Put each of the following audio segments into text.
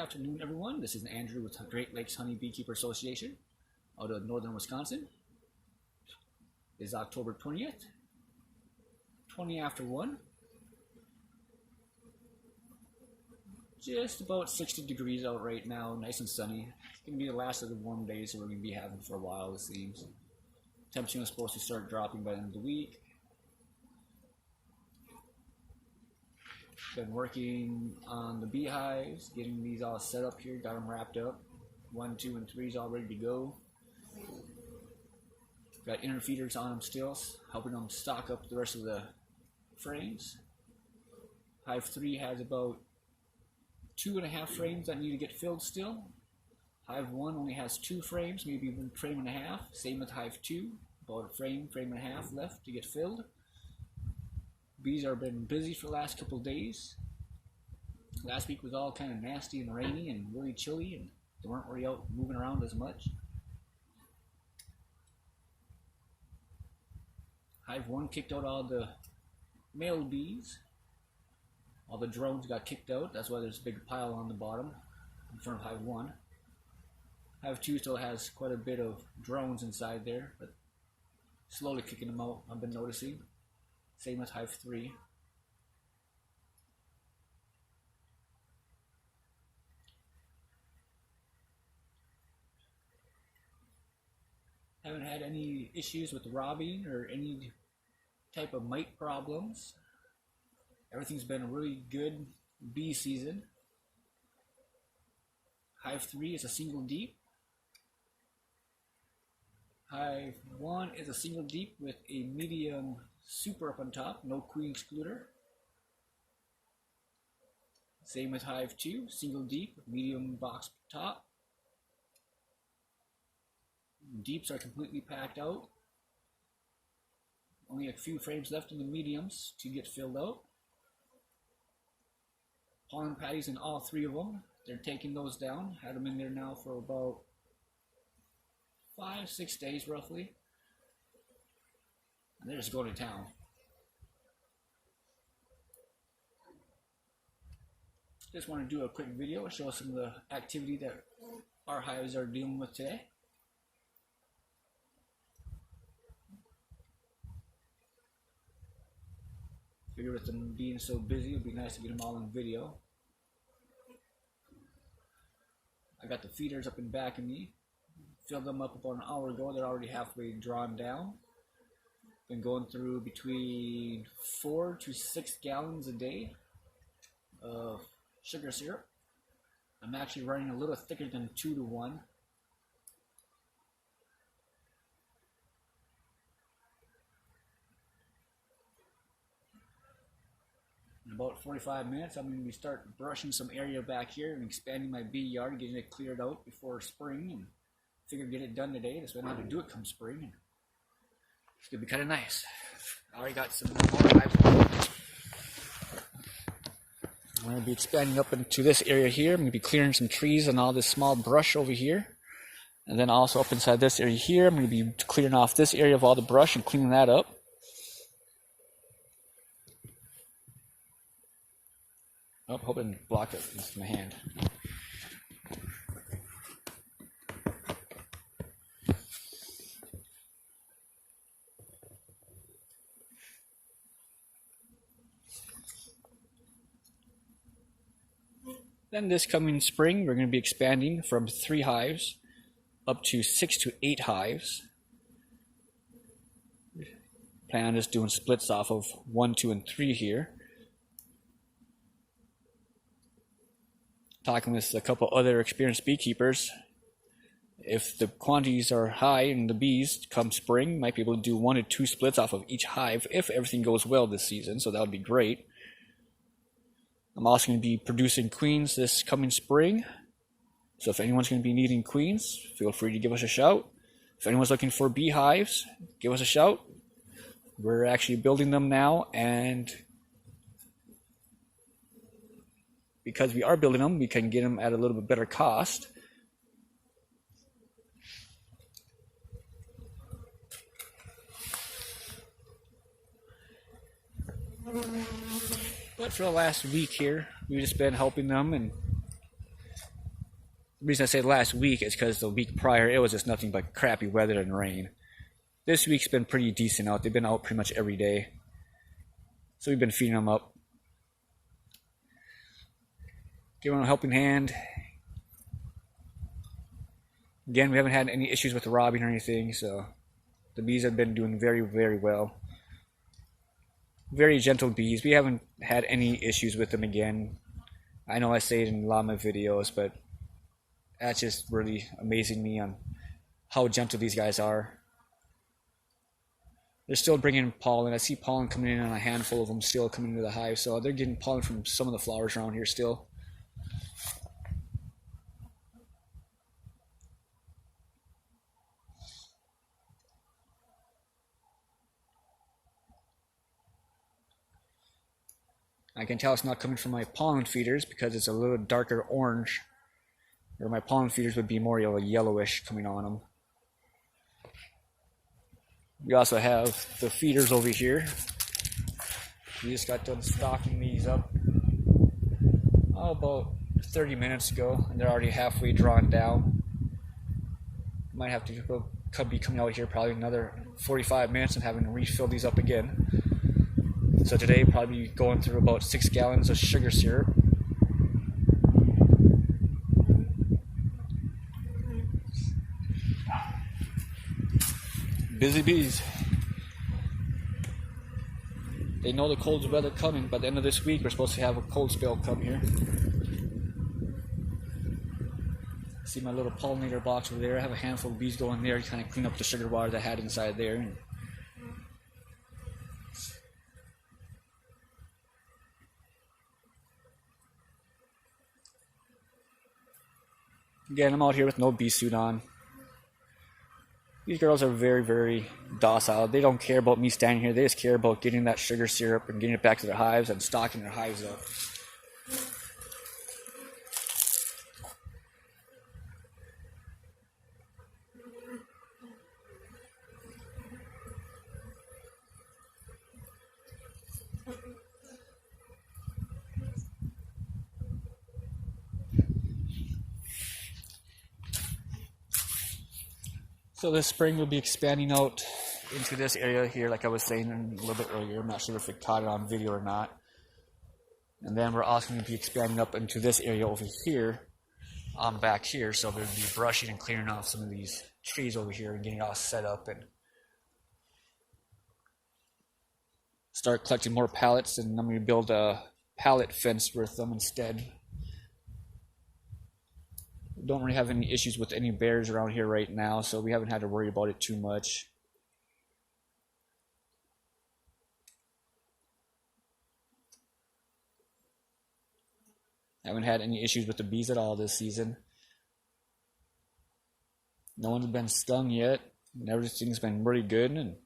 afternoon, everyone. This is Andrew with Great Lakes Honey Beekeeper Association out of northern Wisconsin. It is October 20th, 20 after 1. Just about 60 degrees out right now, nice and sunny. It's going to be the last of the warm days that we're going to be having for a while, it seems. Temperature is supposed to start dropping by the end of the week. Been working on the beehives, getting these all set up here, got them wrapped up. 1, 2, and 3 is all ready to go. Got inner feeders on them still, helping them stock up the rest of the frames. Hive 3 has about 2.5 frames that need to get filled still. Hive 1 only has 2 frames, maybe 1.5 frames. Same with Hive 2, about a frame and a half left to get filled. Bees have been busy for the last couple of days. Last week was all kind of nasty and rainy and really chilly, and they weren't really out moving around as much. Hive 1 kicked out all the male bees. All the drones got kicked out. That's why there's a big pile on the bottom in front of Hive 1. Hive 2 still has quite a bit of drones inside there, but slowly kicking them out, I've been noticing. Same with Hive 3. Haven't had any issues with robbing or any type of mite problems. Everything's been a really good bee season. Hive 3 is a single deep. Hive 1 is a single deep with a medium super up on top, no queen excluder. Same with Hive 2, single deep, medium box top. Deeps are completely packed out. Only a few frames left in the mediums to get filled out. Pollen patties in all 3 of them. They're taking those down. Had them in there now for about 5-6 days roughly. And they're just going to town. Just want to do a quick video to show some of the activity that our hives are dealing with today. Figure with them being so busy, it'd be nice to get them all in video. I got the feeders up in back of me. Filled them up about an hour ago. They're already halfway drawn down. Been going through between 4 to 6 gallons a day of sugar syrup. I'm actually running a little thicker than 2 to 1. In about 45 minutes, I'm going to start brushing some area back here and expanding my bee yard, getting it cleared out before spring, and figure get it done today. That's when I have to do it come spring. It's going to be kind of nice. I already got some more hives. I'm going to be expanding up into this area here. I'm going to be clearing some trees and all this small brush over here. And then also up inside this area here, I'm going to be clearing off this area of all the brush and cleaning that up. Oh, hope I didn't block it with my hand. Then this coming spring, we're going to be expanding from 3 hives up to 6 to 8 hives. Plan on just doing splits off of 1, 2, and 3 here. Talking with a couple other experienced beekeepers, if the quantities are high in the bees come spring, might be able to do 1 to 2 splits off of each hive if everything goes well this season, so that would be great. I'm also going to be producing queens this coming spring, so if anyone's going to be needing queens, feel free to give us a shout. If anyone's looking for beehives, give us a shout. We're actually building them now, and because we are building them, we can get them at a little bit better cost. But for the last week here, we've just been helping them and The reason I say last week is because the week prior it was just nothing but crappy weather and rain. This week's been pretty decent out. They've been out pretty much every day. So we've been feeding them up. Giving them a helping hand. Again, we haven't had any issues with the robbing or anything, so the bees have been doing very, very well. Very gentle bees. We haven't had any issues with them again. I know I say it in a lot of my videos, but that's just really amazing me on how gentle these guys are. They're still bringing in pollen. I see pollen coming in on a handful of them still coming into the hive, so they're getting pollen from some of the flowers around here still. I can tell it's not coming from my pollen feeders because it's a little darker orange, where my pollen feeders would be more yellowish coming on them. We also have the feeders over here. We just got done stocking these up about 30 minutes ago, and they're already halfway drawn down. Might have to be coming out here probably another 45 minutes and having to refill these up again. So today probably going through about 6 gallons of sugar syrup. Busy bees. They know the cold weather coming. By the end of this week, we're supposed to have a cold spell come here. See my little pollinator box over there. I have a handful of bees going there to kind of clean up the sugar water that I had inside there. Again, I'm out here with no bee suit on. These girls are very, very docile. They don't care about me standing here. They just care about getting that sugar syrup and getting it back to their hives and stocking their hives up. So this spring we'll be expanding out into this area here, like I was saying a little bit earlier. I'm not sure if it caught it on video or not. And then we're also going to be expanding up into this area over here, back here. So we'll be brushing and clearing off some of these trees over here and getting it all set up and start collecting more pallets. And I'm going to build a pallet fence with them instead. Don't really have any issues with any bears around here right now, so we haven't had to worry about it too much. Haven't had any issues with the bees at all this season. No one's been stung yet, and everything's been really good, and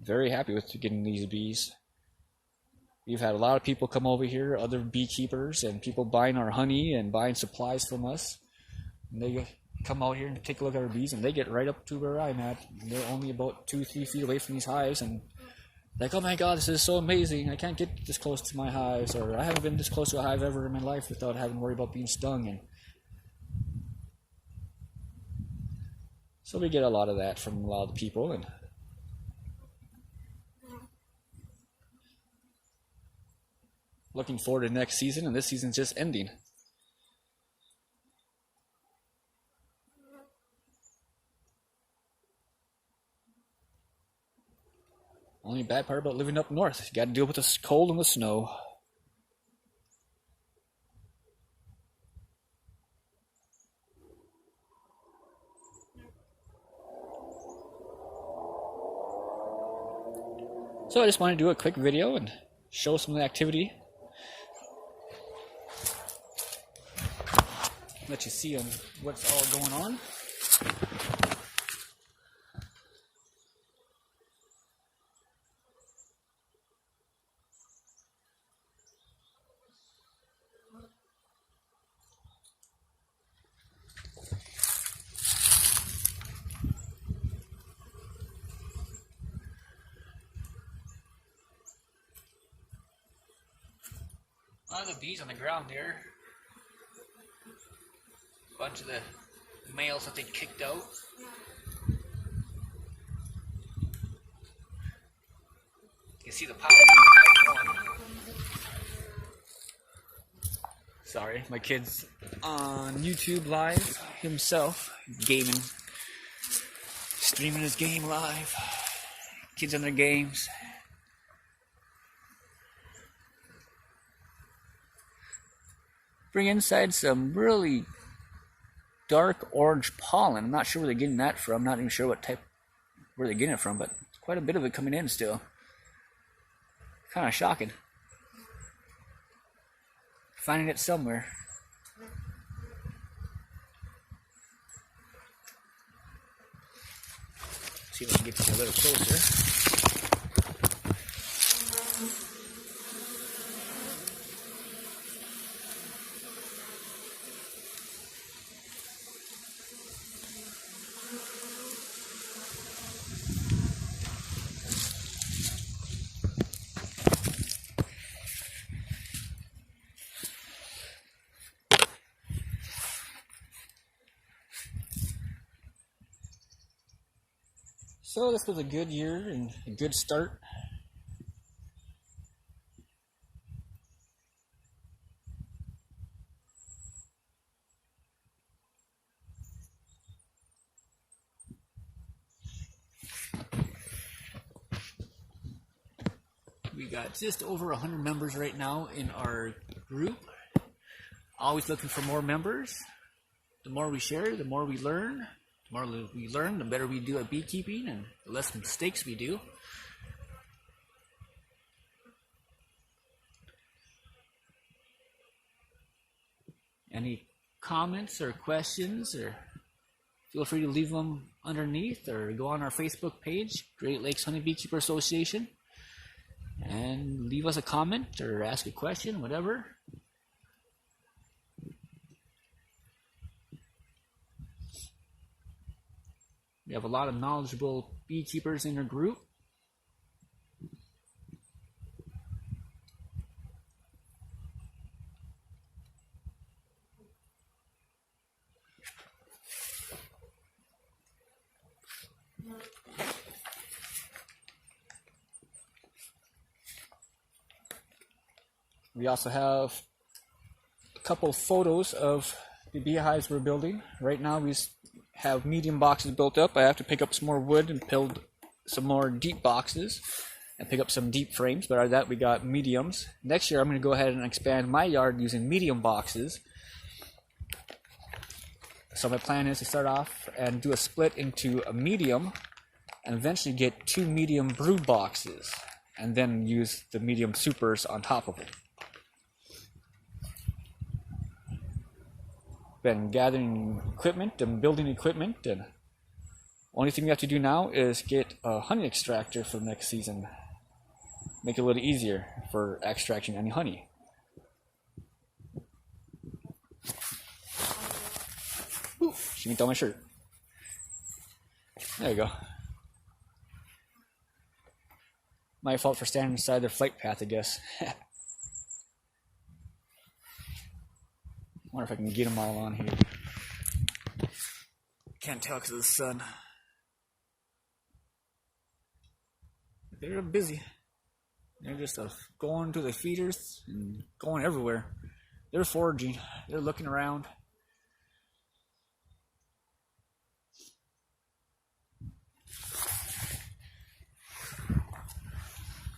very happy with getting these bees. We've had a lot of people come over here, other beekeepers, and people buying our honey and buying supplies from us. And they come out here and take a look at our bees, and they get right up to where I'm at. They're only about 2-3 feet away from these hives, and like, oh my god, this is so amazing. I can't get this close to my hives, or I haven't been this close to a hive ever in my life without having to worry about being stung. And so we get a lot of that from a lot of the people, and looking forward to next season, and this season's just ending. Only bad part about living up north, you got to deal with the cold and the snow. So I just wanted to do a quick video and show some of the activity. Let you see on what's all going on. A lot of the bees on the ground there. bunch of the males that they kicked out. You can see the power. Sorry, my kid's on YouTube live himself, gaming, streaming his game live. Kids on their games. Bring inside some really dark orange pollen. I'm not sure where they're getting that from. Not even sure what type, where they're getting it from, but quite a bit of it coming in still. Kind of shocking. Finding it somewhere. See if I can get you a little closer. So this was a good year and a good start. We got just over 100 members right now in our group. Always looking for more members. The more we share, the more we learn. The more we learn, the better we do at beekeeping and the less mistakes we do. Any comments or questions, or feel free to leave them underneath, or go on our Facebook page, Great Lakes Honey Beekeeper Association, and leave us a comment or ask a question, whatever. We have a lot of knowledgeable beekeepers in our group. We also have a couple photos of the beehives we're building. Right now we have medium boxes built up. I have to pick up some more wood and build some more deep boxes and pick up some deep frames, but out of that we got mediums. Next year I'm going to go ahead and expand my yard using medium boxes. So my plan is to start off and do a split into a medium and eventually get 2 medium brood boxes and then use the medium supers on top of it. Been gathering equipment and building equipment, and only thing we have to do now is get a honey extractor for next season. Make it a little easier for extracting any honey. Ooh, she went down my shirt. There you go. My fault for standing beside their flight path, I guess. Wonder if I can get them all on here. Can't tell because of the sun. They're busy. They're just going to the feeders and going everywhere. They're foraging. They're looking around.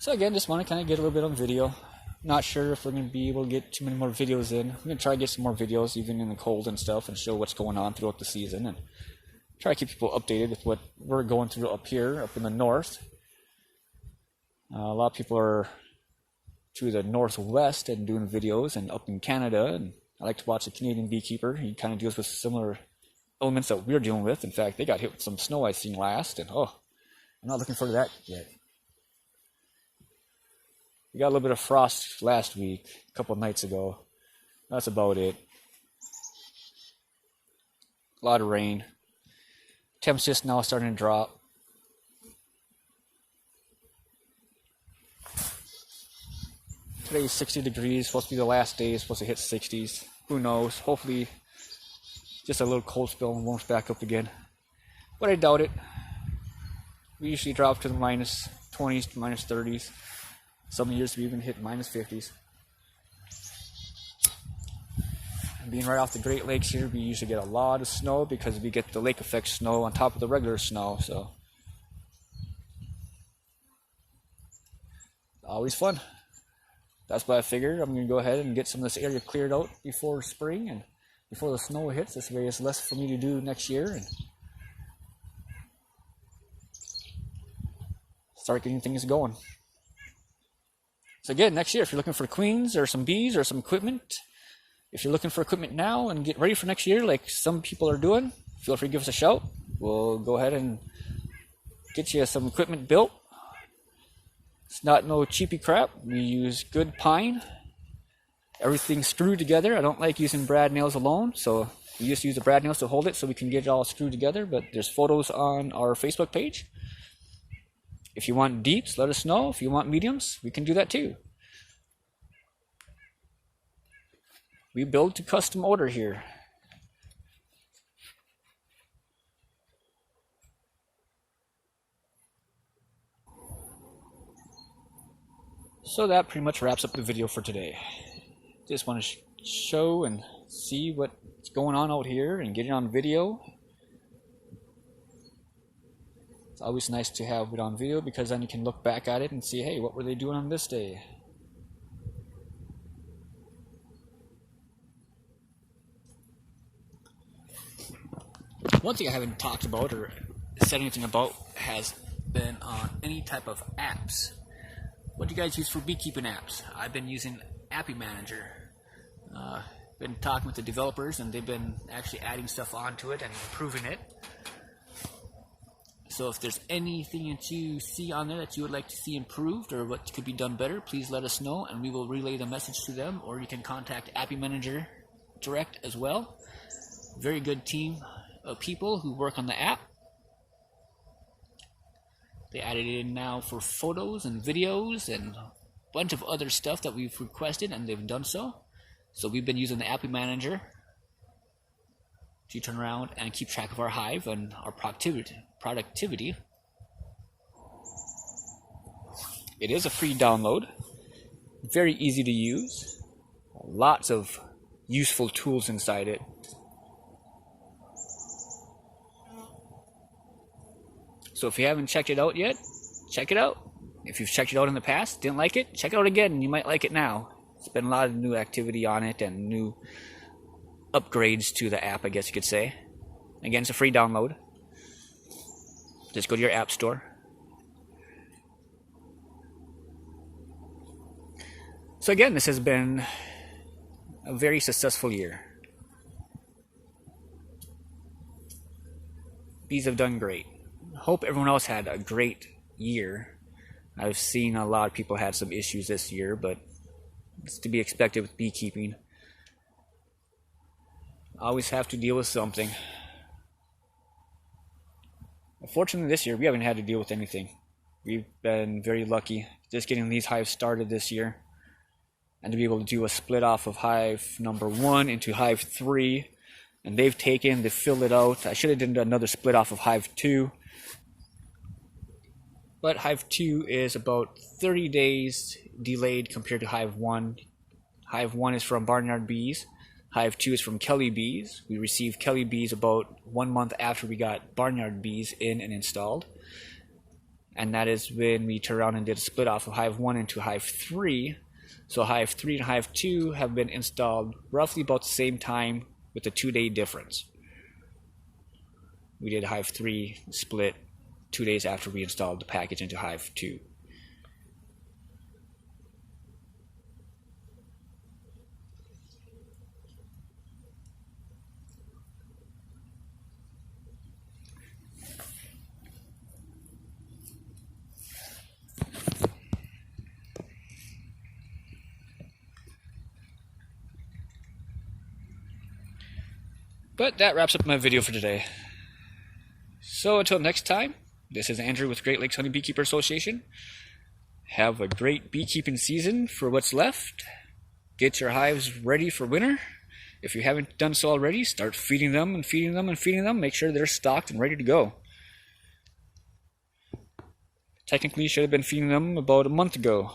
So again, just want to kind of get a little bit on video. Not sure if we're going to be able to get too many more videos in. I'm going to try to get some more videos even in the cold and stuff and show what's going on throughout the season and try to keep people updated with what we're going through up here, up in the north. A lot of people are to the northwest and doing videos, and up in Canada, and I like to watch the Canadian beekeeper. He kind of deals with similar elements that we're dealing with. In fact, they got hit with some snow I seen last, and I'm not looking forward to that yet. We got a little bit of frost last week, a couple of nights ago. That's about it. A lot of rain. Temps just now starting to drop. Today's 60 degrees, supposed to be the last day, supposed to hit 60s. Who knows? Hopefully just a little cold spell and won't back up again. But I doubt it. We usually drop to the minus 20s to minus 30s. Some years we even hit minus 50s. And being right off the Great Lakes here, we usually get a lot of snow because we get the lake effect snow on top of the regular snow. So always fun. That's why I figured I'm going to go ahead and get some of this area cleared out before spring and before the snow hits. This way it's less for me to do next year and start getting things going. So again, next year, if you're looking for queens or some bees or some equipment, if you're looking for equipment now and get ready for next year like some people are doing, feel free to give us a shout. We'll go ahead and get you some equipment built. It's not no cheapy crap. We use good pine. Everything's screwed together. I don't like using brad nails alone, so we just use the brad nails to hold it so we can get it all screwed together. But there's photos on our Facebook page. If you want deeps, let us know. If you want mediums, we can do that too. We build to custom order here. So that pretty much wraps up the video for today. Just want to show and see what's going on out here and get it on video. It's always nice to have it on video because then you can look back at it and see, hey, what were they doing on this day? One thing I haven't talked about or said anything about has been on any type of apps. What do you guys use for beekeeping apps? I've been using Appy Manager. Been talking with the developers and they've been actually adding stuff onto it and improving it. So if there's anything that you see on there that you would like to see improved or what could be done better, please let us know and we will relay the message to them, or you can contact Appy Manager direct as well. Very good team of people who work on the app. They added it in now for photos and videos and a bunch of other stuff that we've requested, and they've done so. So we've been using the Appy Manager to turn around and keep track of our hive and our productivity. It is a free download, very easy to use, lots of useful tools inside it. So if you haven't checked it out yet, check it out. If you've checked it out in the past, didn't like it, check it out again and you might like it now. It's been a lot of new activity on it and new upgrades to the app, I guess you could say. Again, it's a free download. Just go to your app store. So again, this has been a very successful year. Bees have done great. Hope everyone else had a great year. I've seen a lot of people had some issues this year, but it's to be expected with beekeeping. Always have to deal with something. Unfortunately this year we haven't had to deal with anything. We've been very lucky just getting these hives started this year and to be able to do a split off of hive number 1 into hive 3, and they've filled it out. I should have done another split off of hive 2. But hive 2 is about 30 days delayed compared to hive 1. Hive 1 is from Barnyard Bees. Hive 2 is from Kelly Bees. We received Kelly Bees about 1 month after we got Barnyard Bees in and installed. And that is when we turned around and did a split off of hive 1 into hive 3. So hive 3 and hive 2 have been installed roughly about the same time with a 2-day difference. We did hive 3 split 2 days after we installed the package into hive 2. But that wraps up my video for today. So until next time, this is Andrew with Great Lakes Honey Beekeeper Association. Have a great beekeeping season for what's left. Get your hives ready for winter. If you haven't done so already, start feeding them and feeding them and feeding them. Make sure they're stocked and ready to go. Technically, you should have been feeding them about a month ago.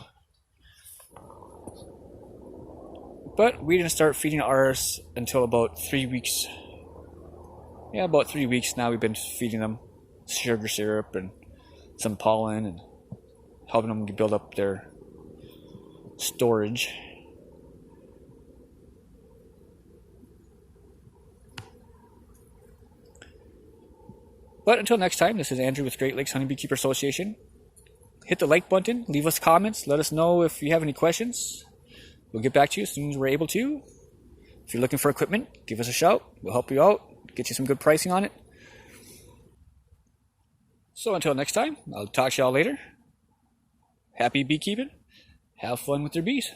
But we didn't start feeding ours until about 3 weeks. Yeah, about 3 weeks now we've been feeding them sugar syrup and some pollen and helping them build up their storage. But until next time, this is Andrew with Great Lakes Honey Beekeeper Association. Hit the like button, leave us comments, let us know if you have any questions. We'll get back to you as soon as we're able to. If you're looking for equipment, give us a shout. We'll help you out, get you some good pricing on it. So until next time, I'll talk to y'all later. Happy beekeeping. Have fun with your bees.